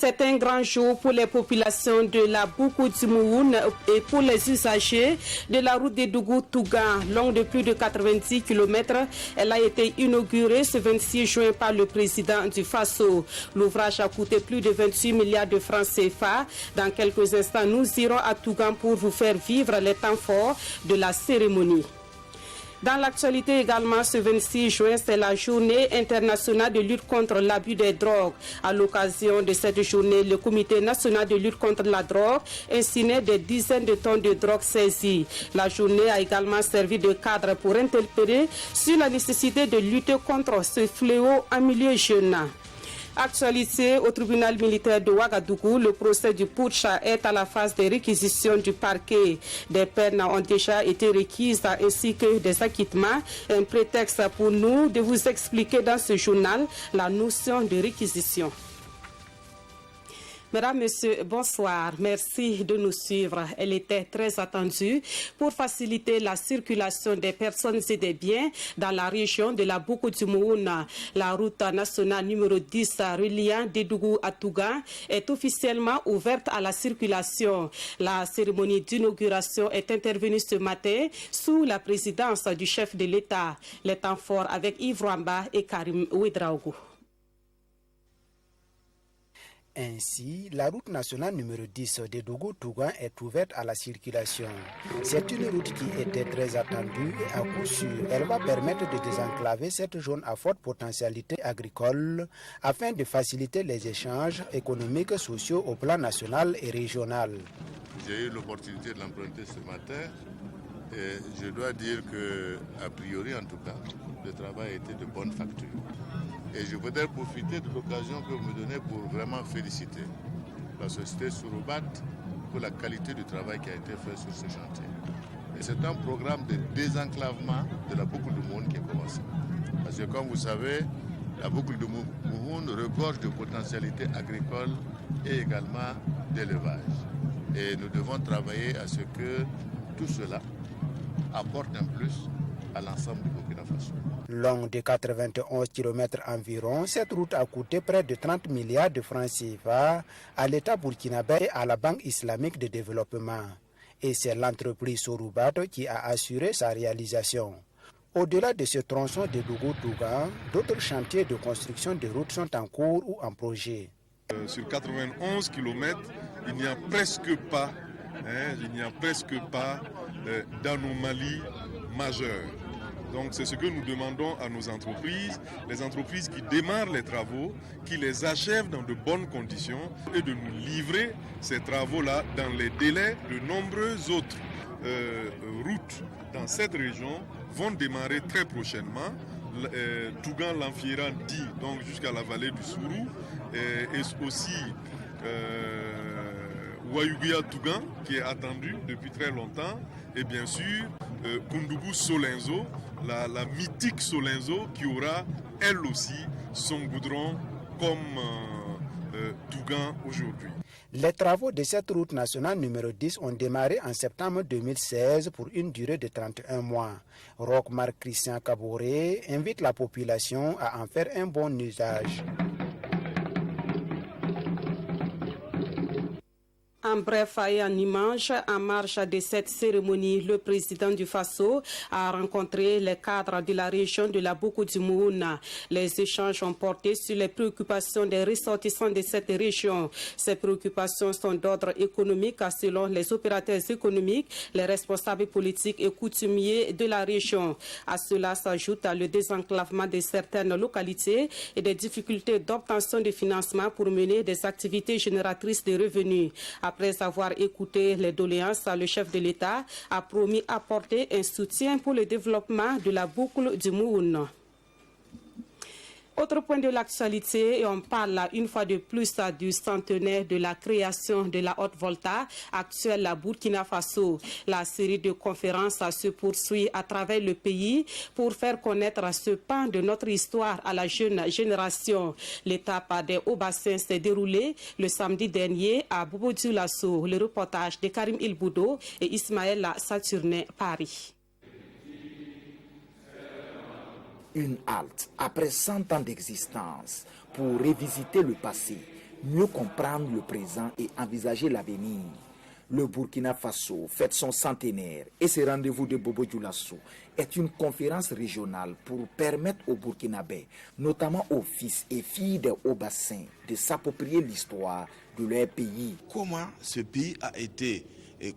C'est un grand jour pour les populations de la Boukou du Mouhoun et pour les usagers de la route de Dougou-Tougan, longue de plus de 90 km. Elle a été inaugurée ce 26 juin par le président du Faso. L'ouvrage a coûté plus de 28 milliards de francs CFA. Dans quelques instants, nous irons à Tougan pour vous faire vivre les temps forts de la cérémonie. Dans l'actualité également, ce 26 juin, c'est la journée internationale de lutte contre l'abus des drogues. À l'occasion de cette journée, le Comité national de lutte contre la drogue inciné des dizaines de tonnes de drogue saisies. La journée a également servi de cadre pour interpeller sur la nécessité de lutter contre ce fléau en milieu jeune. Actualité au tribunal militaire de Ouagadougou, le procès du putsch est à la phase des réquisitions du parquet. Des peines ont déjà été requises ainsi que des acquittements. Un prétexte pour nous de vous expliquer dans ce journal la notion de réquisition. Mesdames, Messieurs, bonsoir. Merci de nous suivre. Elle était très attendue pour faciliter la circulation des personnes et des biens dans la région de la Boukou du Mouhoun. La route nationale numéro 10 reliant Dédougou à Tougan est officiellement ouverte à la circulation. La cérémonie d'inauguration est intervenue ce matin sous la présidence du chef de l'État. Les temps forts avec Yves Rwamba et Karim Ouedraogo. Ainsi, la route nationale numéro 10 de Dougou-Tougan est ouverte à la circulation. C'est une route qui était très attendue et à coup sûr, elle va permettre de désenclaver cette zone à forte potentialité agricole afin de faciliter les échanges économiques et sociaux au plan national et régional. J'ai eu l'opportunité de l'emprunter ce matin et je dois dire que, a priori en tout cas, le travail était de bonne facture. Et je voudrais profiter de l'occasion que vous me donnez pour vraiment féliciter la société Souroubat pour la qualité du travail qui a été fait sur ce chantier. Et c'est un programme de désenclavement de la Boucle du Mouhoun qui est commencé. Parce que comme vous savez, la Boucle du Mouhoun regorge de potentialités agricoles et également d'élevage. Et nous devons travailler à ce que tout cela apporte un plus à l'ensemble du Burkina Faso. Longue de 91 km environ, cette route a coûté près de 30 milliards de francs CFA à l'État burkinabé et à la Banque islamique de développement. Et c'est l'entreprise Souroubat qui a assuré sa réalisation. Au-delà de ce tronçon de Dougou-Tougan, d'autres chantiers de construction de routes sont en cours ou en projet. Sur 91 km, il n'y a presque pas, d'anomalies majeures. Donc c'est ce que nous demandons à nos entreprises, les entreprises qui démarrent les travaux, qui les achèvent dans de bonnes conditions et de nous livrer ces travaux-là dans les délais. De nombreuses autres routes dans cette région vont démarrer très prochainement. Tougan Lanfiera dit donc jusqu'à la vallée du Sourou et aussi Ouayouguia Tougan qui est attendu depuis très longtemps et bien sûr Koundougou Solenzo, la mythique Solenzo qui aura elle aussi son goudron comme Tougan aujourd'hui. Les travaux de cette route nationale numéro 10 ont démarré en septembre 2016 pour une durée de 31 mois. Roch-Marc Christian Kaboré invite la population à en faire un bon usage. En bref et en image, en marge de cette cérémonie, le président du Faso a rencontré les cadres de la région de la Boukou du Mouhoun. Les échanges ont porté sur les préoccupations des ressortissants de cette région. Ces préoccupations sont d'ordre économique selon les opérateurs économiques, les responsables politiques et coutumiers de la région. À cela s'ajoute le désenclavement de certaines localités et des difficultés d'obtention de financement pour mener des activités génératrices de revenus. Après avoir écouté les doléances, le chef de l'État a promis apporter un soutien pour le développement de la boucle du Mouhoun. Autre point de l'actualité, et on parle une fois de plus du centenaire de la création de la Haute-Volta, actuelle à Burkina Faso. La série de conférences se poursuit à travers le pays pour faire connaître ce pan de notre histoire à la jeune génération. L'étape des Hauts-Bassins s'est déroulée le samedi dernier à Bobo-Dioulasso. Le reportage de Karim Ilboudo et Ismaël Saturnin, Paris. Une halte après 100 ans d'existence pour revisiter le passé, mieux comprendre le présent et envisager l'avenir. Le Burkina Faso fête son centenaire et ce rendez-vous de Bobo Dioulasso est une conférence régionale pour permettre aux Burkinabés, notamment aux fils et filles des Hauts-Bassins, de s'approprier l'histoire de leur pays. Comment ce pays a été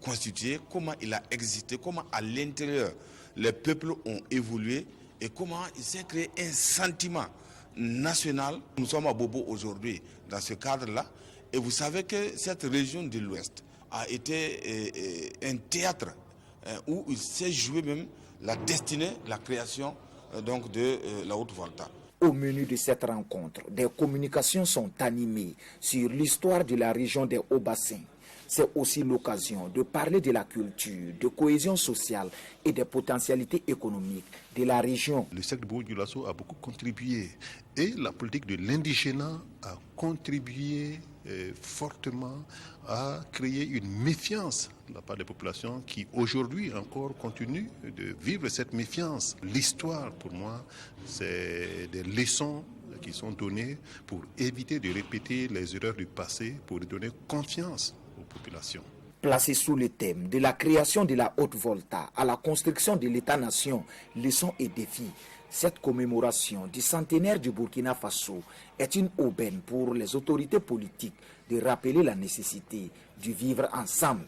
constitué, comment il a existé, comment à l'intérieur les peuples ont évolué et comment il s'est créé un sentiment national. Nous sommes à Bobo aujourd'hui dans ce cadre-là et vous savez que cette région de l'Ouest a été un théâtre où il s'est joué même la destinée, la création donc de la Haute-Volta. Au menu de cette rencontre, des communications sont animées sur l'histoire de la région des Hauts-Bassins. C'est aussi l'occasion de parler de la culture, de cohésion sociale et des potentialités économiques de la région. Le secteur de Bobo Dioulasso a beaucoup contribué et la politique de l'indigénat a contribué fortement à créer une méfiance de la part des populations qui aujourd'hui encore continuent de vivre cette méfiance. L'histoire pour moi c'est des leçons qui sont données pour éviter de répéter les erreurs du passé, pour donner confiance aux populations. Placé sous le thème de la création de la Haute-Volta à la construction de l'État-nation, leçons et défis, cette commémoration du centenaire du Burkina Faso est une aubaine pour les autorités politiques de rappeler la nécessité de vivre ensemble.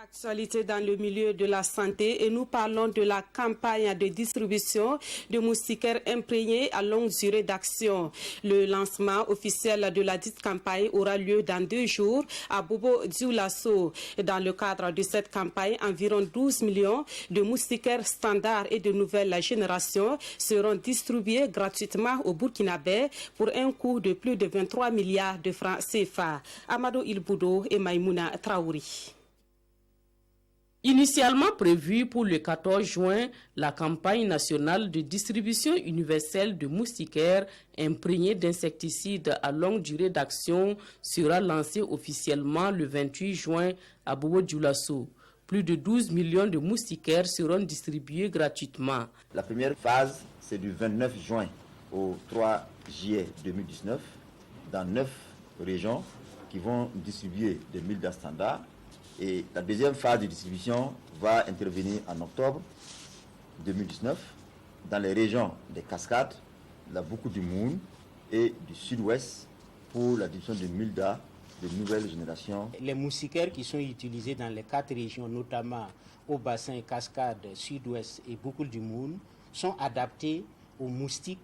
Actualité dans le milieu de la santé et nous parlons de la campagne de distribution de moustiquaires imprégnés à longue durée d'action. Le lancement officiel de la dite campagne aura lieu dans 2 jours à Bobo Dioulasso. Dans le cadre de cette campagne, environ 12 millions de moustiquaires standards et de nouvelle génération seront distribués gratuitement au Burkinabé pour un coût de plus de 23 milliards de francs CFA. Amadou Ilboudo et Maïmouna Traouri. Initialement prévue pour le 14 juin, la campagne nationale de distribution universelle de moustiquaires imprégnés d'insecticides à longue durée d'action sera lancée officiellement le 28 juin à Bobo Dioulasso. Plus de 12 millions de moustiquaires seront distribués gratuitement. La première phase, c'est du 29 juin au 3 juillet 2019 dans 9 régions qui vont distribuer des mildas standards. Et la deuxième phase de distribution va intervenir en octobre 2019 dans les régions des Cascades, la Boukou du Moun et du Sud-Ouest pour la distribution de mildas de nouvelle génération. Les moustiquaires qui sont utilisés dans les 4 régions, notamment au bassin Cascades, Sud-Ouest et Boukou du Moun, sont adaptés aux moustiques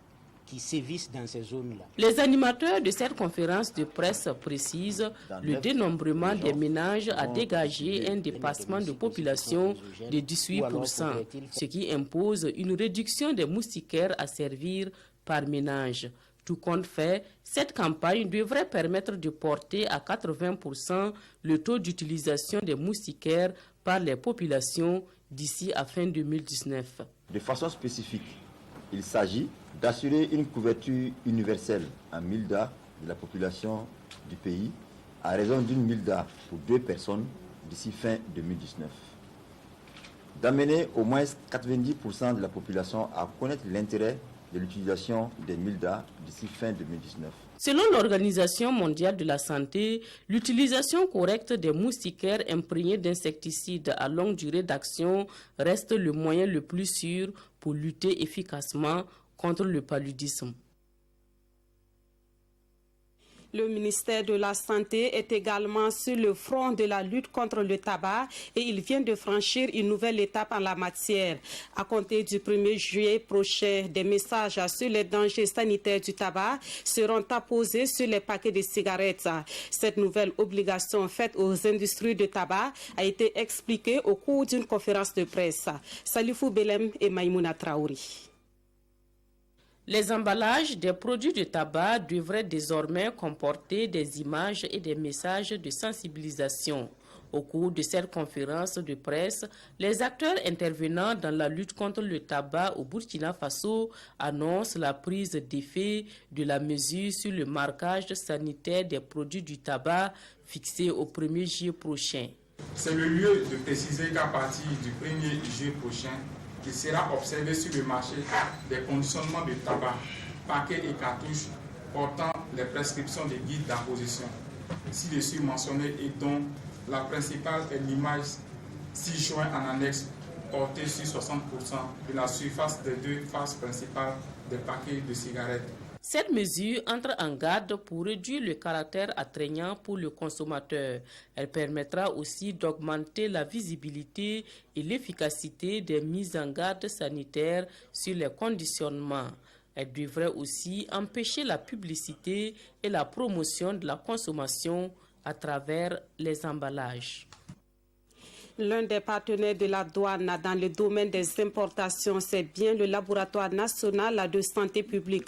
qui sévissent dans ces zones-là. Les animateurs de cette conférence de presse précisent le dénombrement des ménages a dégagé un dépassement de population de 18%, ce qui impose une réduction des moustiquaires à servir par ménage. Tout compte fait, cette campagne devrait permettre de porter à 80% le taux d'utilisation des moustiquaires par les populations d'ici à fin 2019. De façon spécifique, il s'agit d'assurer une couverture universelle en mildas de la population du pays à raison d'une milda pour 2 personnes d'ici fin 2019. D'amener au moins 90% de la population à connaître l'intérêt de l'utilisation des mildas d'ici fin 2019. Selon l'Organisation mondiale de la santé, l'utilisation correcte des moustiquaires imprégnés d'insecticides à longue durée d'action reste le moyen le plus sûr pour lutter efficacement contre le paludisme. Le ministère de la Santé est également sur le front de la lutte contre le tabac et il vient de franchir une nouvelle étape en la matière. À compter du 1er juillet prochain, des messages sur les dangers sanitaires du tabac seront apposés sur les paquets de cigarettes. Cette nouvelle obligation faite aux industries de tabac a été expliquée au cours d'une conférence de presse. Salifou Belem et Maïmouna Traouri. Les emballages des produits de tabac devraient désormais comporter des images et des messages de sensibilisation. Au cours de cette conférence de presse, les acteurs intervenant dans la lutte contre le tabac au Burkina Faso annoncent la prise d'effet de la mesure sur le marquage sanitaire des produits du tabac fixé au 1er juillet prochain. C'est le lieu de préciser qu'à partir du 1er juillet prochain, il sera observé sur le marché des conditionnements de tabac, paquets et cartouches portant les prescriptions des guides d'apposition, ci-dessus mentionnés et dont la principale est l'image 6 joints en annexe portée sur 60% de la surface des deux faces principales des paquets de cigarettes. Cette mesure entre en garde pour réduire le caractère attrayant pour le consommateur. Elle permettra aussi d'augmenter la visibilité et l'efficacité des mises en garde sanitaires sur les conditionnements. Elle devrait aussi empêcher la publicité et la promotion de la consommation à travers les emballages. L'un des partenaires de la douane dans le domaine des importations, c'est bien le laboratoire national de santé publique.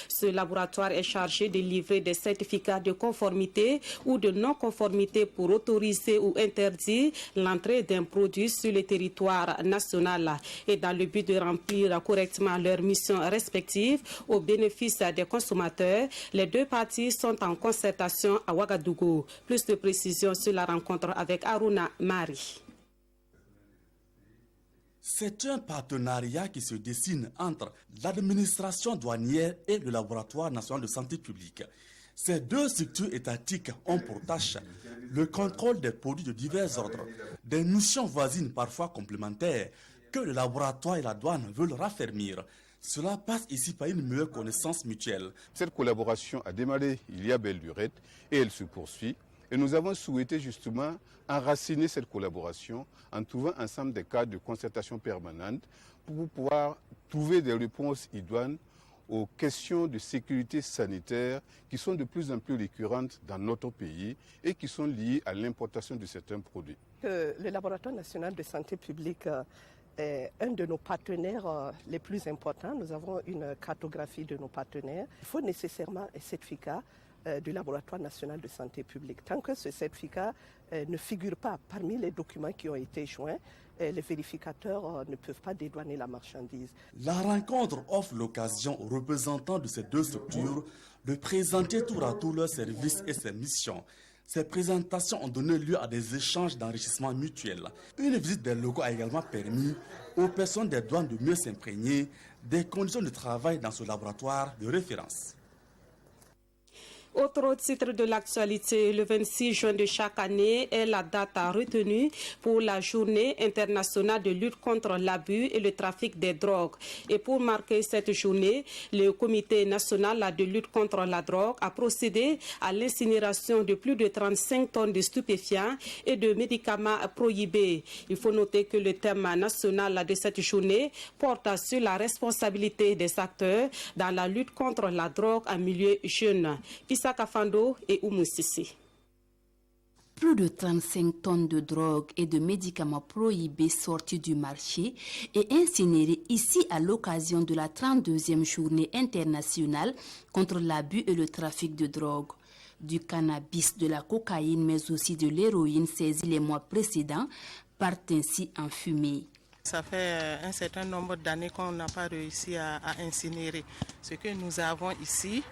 Ce laboratoire est chargé de livrer des certificats de conformité ou de non-conformité pour autoriser ou interdire l'entrée d'un produit sur le territoire national. Et dans le but de remplir correctement leurs missions respectives au bénéfice des consommateurs, les deux parties sont en concertation à Ouagadougou. Plus de précisions sur la rencontre avec Aruna Mari. C'est un partenariat qui se dessine entre l'administration douanière et le laboratoire national de santé publique. Ces deux structures étatiques ont pour tâche le contrôle des produits de divers ordres, des missions voisines parfois complémentaires que le laboratoire et la douane veulent raffermir. Cela passe ici par une meilleure connaissance mutuelle. Cette collaboration a démarré il y a belle lurette et elle se poursuit. Et nous avons souhaité justement enraciner cette collaboration en trouvant ensemble des cadres de concertation permanente pour pouvoir trouver des réponses idoines aux questions de sécurité sanitaire qui sont de plus en plus récurrentes dans notre pays et qui sont liées à l'importation de certains produits. Le laboratoire national de santé publique est un de nos partenaires les plus importants. Nous avons une cartographie de nos partenaires. Il faut nécessairement un certificat du laboratoire national de santé publique. Tant que ce certificat ne figure pas parmi les documents qui ont été joints, les vérificateurs ne peuvent pas dédouaner la marchandise. La rencontre offre l'occasion aux représentants de ces deux structures de présenter tour à tour leurs services et ses missions. Ces présentations ont donné lieu à des échanges d'enrichissement mutuel. Une visite des locaux a également permis aux personnes des douanes de mieux s'imprégner des conditions de travail dans ce laboratoire de référence. Autre titre de l'actualité, le 26 juin de chaque année est la date retenue pour la journée internationale de lutte contre l'abus et le trafic des drogues. Et pour marquer cette journée, le Comité national de lutte contre la drogue a procédé à l'incinération de plus de 35 tonnes de stupéfiants et de médicaments prohibés. Il faut noter que le thème national de cette journée porte sur la responsabilité des acteurs dans la lutte contre la drogue en milieu jeune. Kafando et Oumoussi. Plus de 35 tonnes de drogue et de médicaments prohibés sortis du marché et incinérés ici à l'occasion de la 32e journée internationale contre l'abus et le trafic de drogue. Du cannabis, de la cocaïne, mais aussi de l'héroïne saisie les mois précédents partent ainsi en fumée. Ça fait un certain nombre d'années qu'on n'a pas réussi à incinérer. Ce que nous avons ici,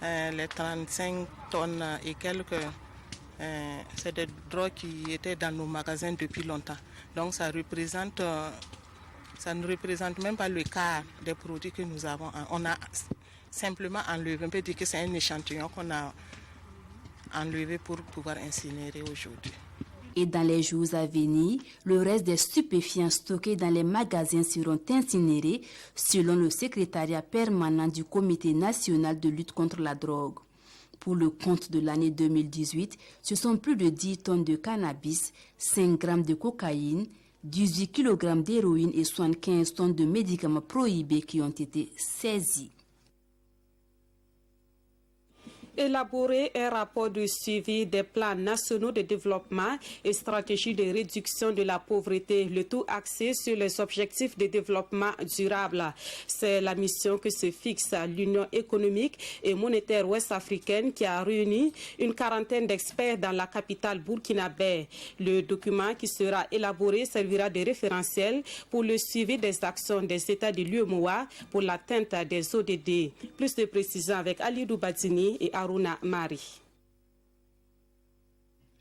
les 35 tonnes et quelques, c'est des drogues qui étaient dans nos magasins depuis longtemps. Donc ça ne représente même pas le quart des produits que nous avons. On a simplement enlevé, on peut dire que c'est un échantillon qu'on a enlevé pour pouvoir incinérer aujourd'hui. Et dans les jours à venir, le reste des stupéfiants stockés dans les magasins seront incinérés selon le secrétariat permanent du Comité national de lutte contre la drogue. Pour le compte de l'année 2018, ce sont plus de 10 tonnes de cannabis, 5 grammes de cocaïne, 18 kg d'héroïne et 75 tonnes de médicaments prohibés qui ont été saisis. Élaborer un rapport de suivi des plans nationaux de développement et stratégies de réduction de la pauvreté, le tout axé sur les objectifs de développement durable. C'est la mission que se fixe l'Union économique et monétaire ouest-africaine qui a réuni une quarantaine d'experts dans la capitale burkinabé. Le document qui sera élaboré servira de référentiel pour le suivi des actions des États de l'UEMOA pour l'atteinte des ODD. Plus de précisions avec Alidou Badini et Aruna Mari.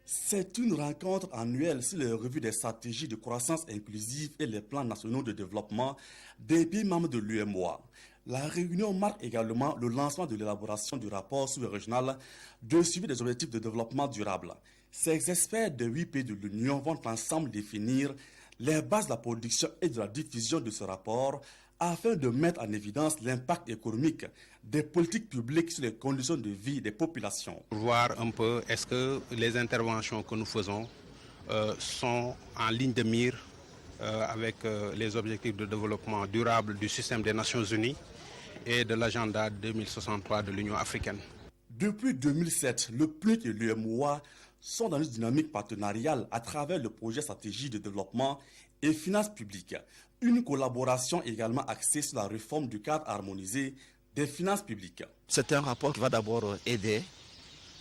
C'est une rencontre annuelle sur les revues des stratégies de croissance inclusive et les plans nationaux de développement des pays membres de l'UEMOA. La réunion marque également le lancement de l'élaboration du rapport sous-régional de suivi des objectifs de développement durable. Ces experts de 8 pays de l'Union vont ensemble définir les bases de la production et de la diffusion de ce rapport afin de mettre en évidence l'impact économique des politiques publiques sur les conditions de vie des populations. Voir un peu est-ce que les interventions que nous faisons sont en ligne de mire avec les objectifs de développement durable du système des Nations Unies et de l'agenda 2063 de l'Union africaine. Depuis 2007, le PNUD et l'UMOA sont dans une dynamique partenariale à travers le projet stratégie de développement et finances publiques. Une collaboration également axée sur la réforme du cadre harmonisé des finances publiques. C'est un rapport qui va d'abord aider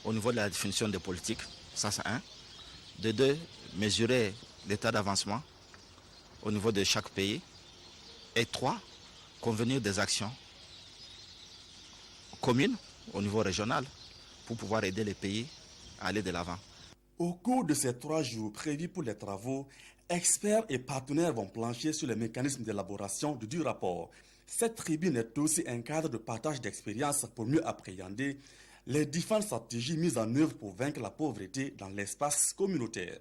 au niveau de la définition des politiques, ça c'est un. De deux, mesurer l'état d'avancement au niveau de chaque pays. Et trois, convenir des actions communes au niveau régional pour pouvoir aider les pays à aller de l'avant. Au cours de ces 3 jours prévus pour les travaux, experts et partenaires vont plancher sur les mécanismes d'élaboration du rapport. Cette tribune est aussi un cadre de partage d'expériences pour mieux appréhender les différentes stratégies mises en œuvre pour vaincre la pauvreté dans l'espace communautaire.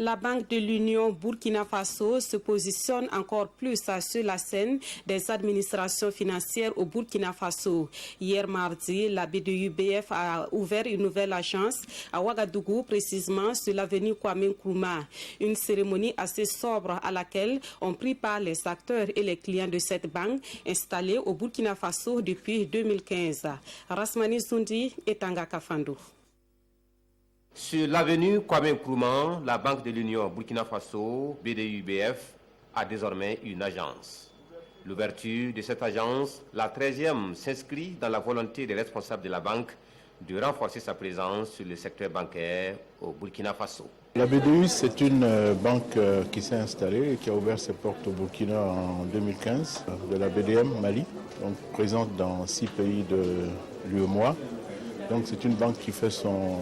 La Banque de l'Union Burkina Faso se positionne encore plus sur la scène des administrations financières au Burkina Faso. Hier mardi, la BDUBF a ouvert une nouvelle agence à Ouagadougou, précisément sur l'avenue Kwame Nkrumah. Une cérémonie assez sobre à laquelle ont pris part les acteurs et les clients de cette banque installée au Burkina Faso depuis 2015. Rasmani Zundi et Tanga Kafandou. Sur l'avenue Kwame Nkrumah, la Banque de l'Union Burkina Faso, BDUBF, a désormais une agence. L'ouverture de cette agence, la 13e, s'inscrit dans la volonté des responsables de la banque de renforcer sa présence sur le secteur bancaire au Burkina Faso. La BDU, c'est une banque qui s'est installée et qui a ouvert ses portes au Burkina en 2015, de la BDM Mali, donc présente dans 6 pays de l'UEMOA. Donc c'est une banque qui fait son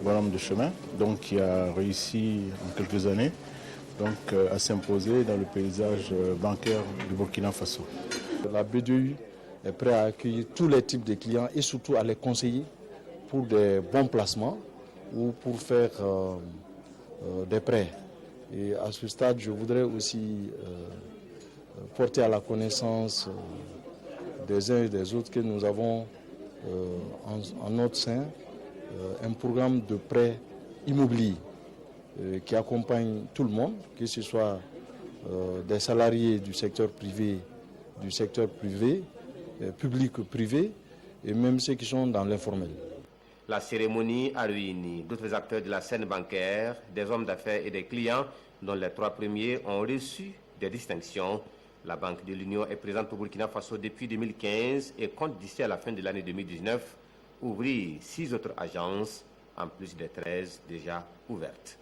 bonhomme de chemin, donc qui a réussi en quelques années à s'imposer dans le paysage bancaire du Burkina Faso. La BDU est prête à accueillir tous les types de clients et surtout à les conseiller pour des bons placements ou pour faire des prêts. Et à ce stade, je voudrais aussi porter à la connaissance des uns et des autres que nous avons en notre sein un programme de prêt immobilier qui accompagne tout le monde, que ce soit des salariés du secteur privé, public ou privé, et même ceux qui sont dans l'informel. La cérémonie a réuni d'autres acteurs de la scène bancaire, des hommes d'affaires et des clients, dont les 3 premiers ont reçu des distinctions. La Banque de l'Union est présente au Burkina Faso depuis 2015 et compte d'ici à la fin de l'année 2019 ouvrir 6 autres agences, en plus des 13 déjà ouvertes.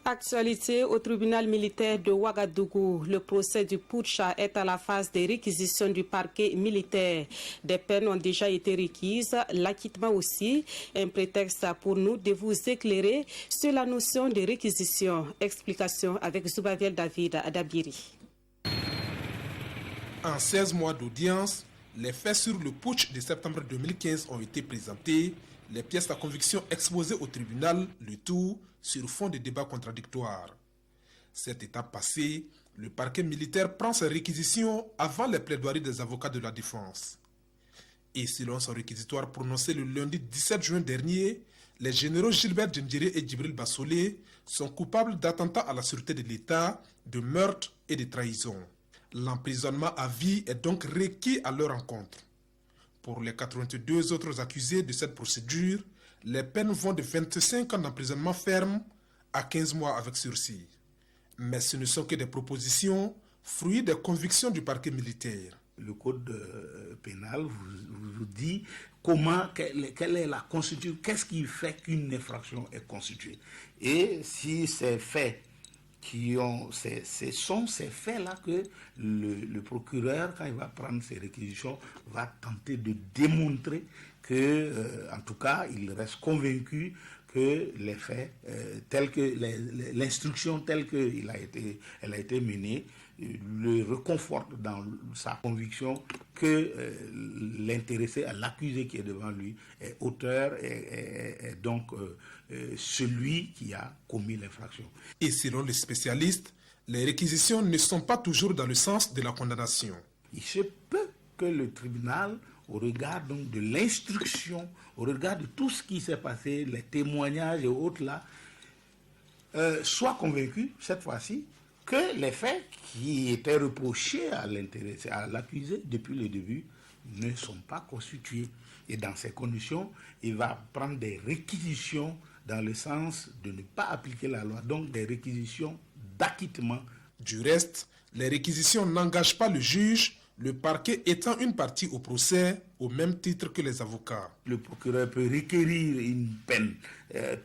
Actualité au tribunal militaire de Ouagadougou. Le procès du putsch est à la phase des réquisitions du parquet militaire. Des peines ont déjà été requises, l'acquittement aussi. Un prétexte pour nous de vous éclairer sur la notion de réquisition. Explication avec Zubaviel David Adabiri. En 16 mois d'audience, les faits sur le putsch de septembre 2015 ont été présentés. Les pièces à conviction exposées au tribunal, le tout sur fond de débats contradictoires. Cette étape passée, le parquet militaire prend ses réquisitions avant les plaidoiries des avocats de la défense. Et selon son réquisitoire prononcé le lundi 17 juin dernier, les généraux Gilbert Djendjiri et Djibril Bassolé sont coupables d'attentat à la sûreté de l'État, de meurtre et de trahison. L'emprisonnement à vie est donc requis à leur encontre. Pour les 82 autres accusés de cette procédure, les peines vont de 25 ans d'emprisonnement ferme à 15 mois avec sursis. Mais ce ne sont que des propositions, fruits des convictions du parquet militaire. Le code pénal vous dit quelle est la constitution, qu'est-ce qui fait qu'une infraction est constituée. Et si ces faits ce sont ces faits-là que le procureur, quand il va prendre ses réquisitions, va tenter de démontrer que, en tout cas, il reste convaincu que les faits, tels que l'instruction telle qu'elle a été menée, le réconforte dans sa conviction que l'intéressé, l'accusé qui est devant lui, est auteur et donc celui qui a commis l'infraction. Et selon les spécialistes, les réquisitions ne sont pas toujours dans le sens de la condamnation. Il se peut que le tribunal, au regard donc de l'instruction, au regard de tout ce qui s'est passé, les témoignages et autres là, soit convaincu, cette fois-ci, que les faits qui étaient reprochés à l'intéressé, à l'accusé depuis le début, ne sont pas constitués. Et dans ces conditions, il va prendre des réquisitions dans le sens de ne pas appliquer la loi, donc des réquisitions d'acquittement. Du reste, les réquisitions n'engagent pas le juge, le parquet étant une partie au procès au même titre que les avocats. Le procureur peut requérir une peine,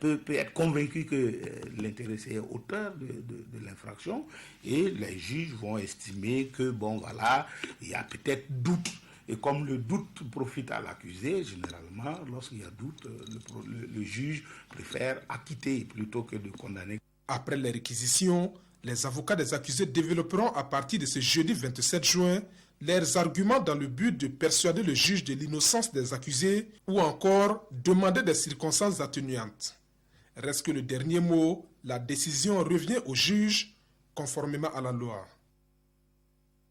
peut être convaincu que l'intéressé est auteur de l'infraction et les juges vont estimer que, bon voilà, il y a peut-être doute. Et comme le doute profite à l'accusé, généralement, lorsqu'il y a doute, le juge préfère acquitter plutôt que de condamner. Après les réquisitions, les avocats des accusés développeront à partir de ce jeudi 27 juin leurs arguments dans le but de persuader le juge de l'innocence des accusés ou encore demander des circonstances atténuantes. Reste que le dernier mot, la décision revient au juge conformément à la loi.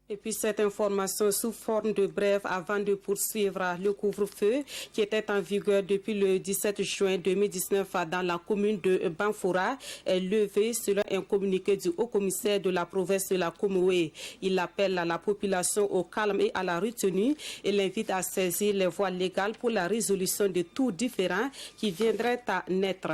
Et puis cette information sous forme de brève avant de poursuivre le couvre-feu qui était en vigueur depuis le 17 juin 2019 dans la commune de Banfora est levé selon un communiqué du haut-commissaire de la province de la Comoé. Il appelle à la population au calme et à la retenue et l'invite à saisir les voies légales pour la résolution de tout différend qui viendrait à naître.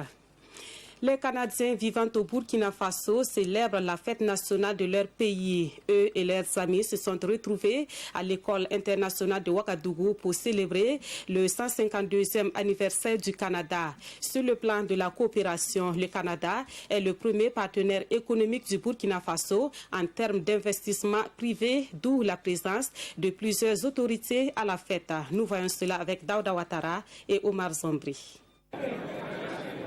Les Canadiens vivant au Burkina Faso célèbrent la fête nationale de leur pays. Eux et leurs amis se sont retrouvés à l'école internationale de Ouagadougou pour célébrer le 152e anniversaire du Canada. Sur le plan de la coopération, le Canada est le premier partenaire économique du Burkina Faso en termes d'investissement privé, d'où la présence de plusieurs autorités à la fête. Nous voyons cela avec Daouda Ouattara et Omar Zombri.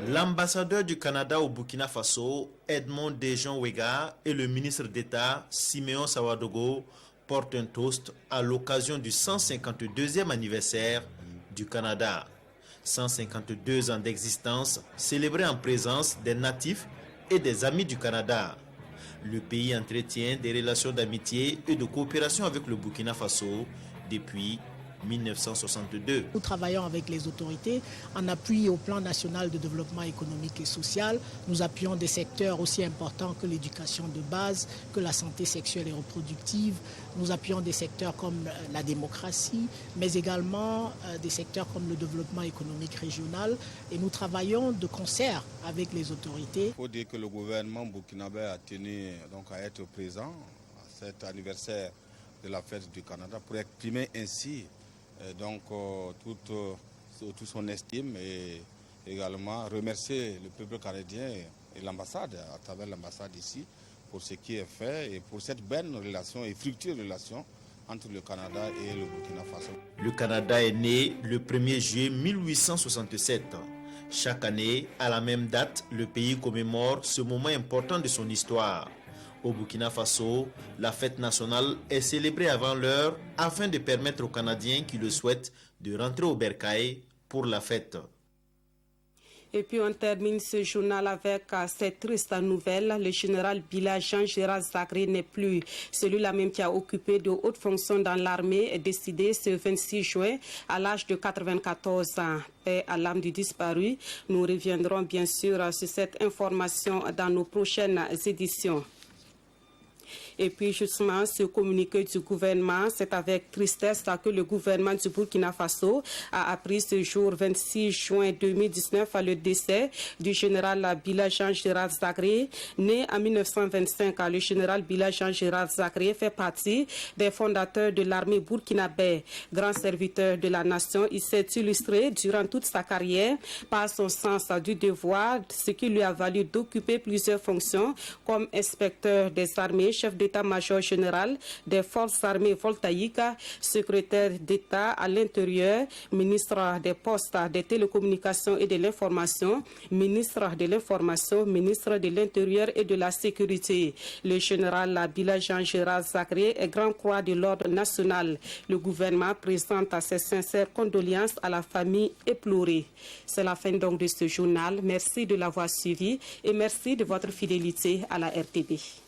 L'ambassadeur du Canada au Burkina Faso, Edmond Dejean-Ouega, et le ministre d'État, Siméon Sawadogo, portent un toast à l'occasion du 152e anniversaire du Canada. 152 ans d'existence célébrés en présence des natifs et des amis du Canada. Le pays entretient des relations d'amitié et de coopération avec le Burkina Faso depuis 1962. Nous travaillons avec les autorités en appui au plan national de développement économique et social. Nous appuyons des secteurs aussi importants que l'éducation de base, que la santé sexuelle et reproductive. Nous appuyons des secteurs comme la démocratie, mais également des secteurs comme le développement économique régional. Et nous travaillons de concert avec les autorités. Il faut dire que le gouvernement burkinabé a tenu donc à être présent à cet anniversaire de la fête du Canada pour exprimer ainsi toute son estime et également remercier le peuple canadien et l'ambassade, à travers l'ambassade ici, pour ce qui est fait et pour cette belle relation et fructueuse relation entre le Canada et le Burkina Faso. Le Canada est né le 1er juillet 1867. Chaque année, à la même date, le pays commémore ce moment important de son histoire. Au Burkina Faso, la fête nationale est célébrée avant l'heure afin de permettre aux Canadiens qui le souhaitent de rentrer au bercail pour la fête. Et puis on termine ce journal avec cette triste nouvelle. Le général Bila Jean-Gérard Zagré n'est plus celui-là même qui a occupé de hautes fonctions dans l'armée est décédé ce 26 juin à l'âge de 94 ans. Paix à l'âme du disparu. Nous reviendrons bien sûr sur cette information dans nos prochaines éditions. Et puis justement, ce communiqué du gouvernement, c'est avec tristesse que le gouvernement du Burkina Faso a appris ce jour 26 juin 2019 le décès du général Bila Jean-Gérard Zagré. Né en 1925, le général Bila Jean-Gérard Zagré fait partie des fondateurs de l'armée burkinabé. Grand serviteur de la nation, il s'est illustré durant toute sa carrière par son sens du devoir, ce qui lui a valu d'occuper plusieurs fonctions comme inspecteur des armées, chef de d'état-major général des forces armées voltaïques, secrétaire d'État à l'Intérieur, ministre des Postes, des Télécommunications et de l'Information, ministre de l'Information, ministre de l'Intérieur et de la Sécurité. Le général Abila Jean-Gérard Zacré est Grand Croix de l'Ordre national. Le gouvernement présente ses sincères condoléances à la famille éplorée. C'est la fin donc de ce journal. Merci de l'avoir suivi et merci de votre fidélité à la RTB.